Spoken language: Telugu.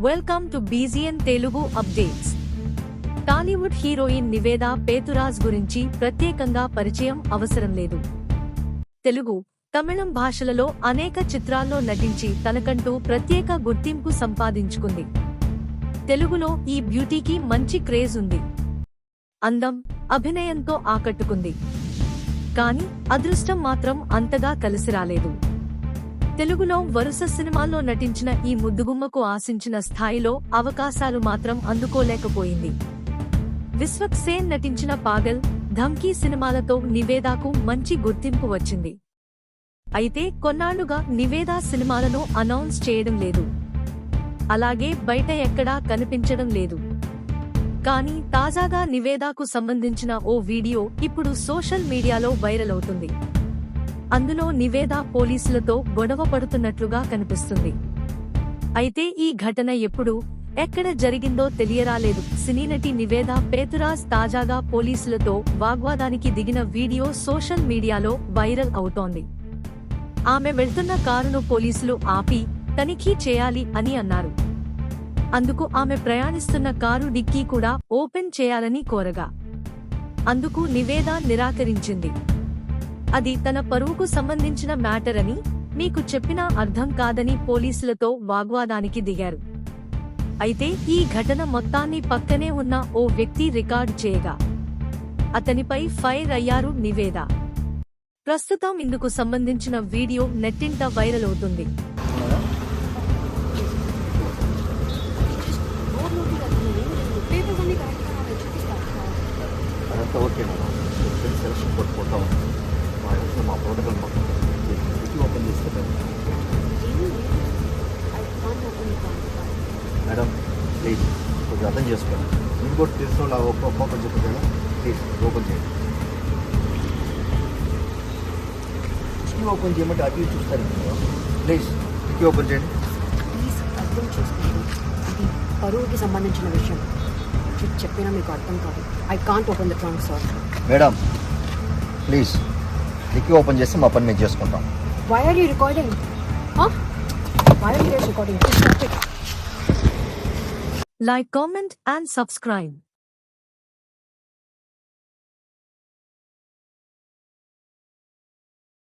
Welcome to BGN Telugu updates. Tollywood heroine Nivetha Pethuraj గురించి ప్రత్యేకంగా పరిచయం అవసరం లేదు. తెలుగు, తమిళం భాషలలో అనేక చిత్రాల్లో నటించి తనకంటూ ప్రత్యేక గుర్తింపు సంపాదించుకుంది. తెలుగులో ఈ బ్యూటీకి మంచి క్రేజ్ ఉంది. అందం, అభినయంతో ఆకట్టుకుంది. కానీ అదృష్టం మాత్రం అంతగా కలిసి రాలేదు. తెలుగులో వరుస సినిమాల్లో నటించిన ఈ ముద్దుగుమ్మకు ఆశించిన స్థాయిలో అవకాశాలు మాత్రం అందుకోలేకపోయింది. విశ్వక్ సేన్ నటించిన పాగల్, ధమ్కీ సినిమాలతో నివేదాకు మంచి గుర్తింపు వచ్చింది. అయితే కొన్నాళ్లుగా నివేదా సినిమాలను అనౌన్స్ చేయడం లేదు. అలాగే బయట ఎక్కడా కనిపించడం లేదు. కానీ తాజాగా నివేదాకు సంబంధించిన ఓ వీడియో ఇప్పుడు సోషల్ మీడియాలో వైరల్ అవుతుంది. అందులో నివేదా పోలీసులతో గొడవ పడుతున్నట్లుగా కనిపిస్తుంది. అయితే ఈ ఘటన ఎప్పుడు, ఎక్కడ జరిగిందో తెలియరాలేదు. సినీ నటి నివేదా పేతురాజ్ తాజాగా పోలీసులతో వాగ్వాదానికి దిగిన వీడియో సోషల్ మీడియాలో వైరల్ అవుతోంది. ఆమె వెళ్తున్న కారును పోలీసులు ఆపి తనిఖీ చేయాలి అని అన్నారు. అందుకు ఆమె ప్రయాణిస్తున్న కారు డిక్కీ కూడా ఓపెన్ చేయాలని కోరగా అందుకు నివేదా నిరాకరించింది. అది తన పరువుకు సంబంధించిన మ్యాటర్ అని, మీకు చెప్పినా అర్థం కాదని పోలీసులతో వాగ్వాదానికి దిగారు. అయితే ఈ ఘటన మొత్తాన్ని పక్కనే ఉన్న ఓ వ్యక్తి రికార్డు చేయగా అతనిపై ఫైర్ అయ్యారు నివేదా. ప్రస్తుతం ఇందుకు సంబంధించిన వీడియో నెట్టింట వైరల్ అవుతుంది. మా ప్రోటోకాల్ మొత్తం ఓపెన్ చేస్తారు మేడం. ప్లీజ్ కొంచెం అర్థం చేసుకోండి. ఇంకోటి తెలుసు ఓపెన్ చెప్పాను. ప్లీజ్ ఓపెన్ చేయండి. కిటికీ ఓపెన్ చేయమంటే అటు చూస్తారు. ప్లీజ్ కిటికీ ఓపెన్ చేయండి. ప్లీజ్ అర్థం చేసుకోండి. ఇది పరువుకి సంబంధించిన విషయం. చెప్పినా మీకు అర్థం కాదు. I can't open the trunk sir. Madam please dicky open చేసి మా పని మేము చేసుకుంటాం. Why are you recording? Huh? Why are you guys recording? Like, comment and subscribe.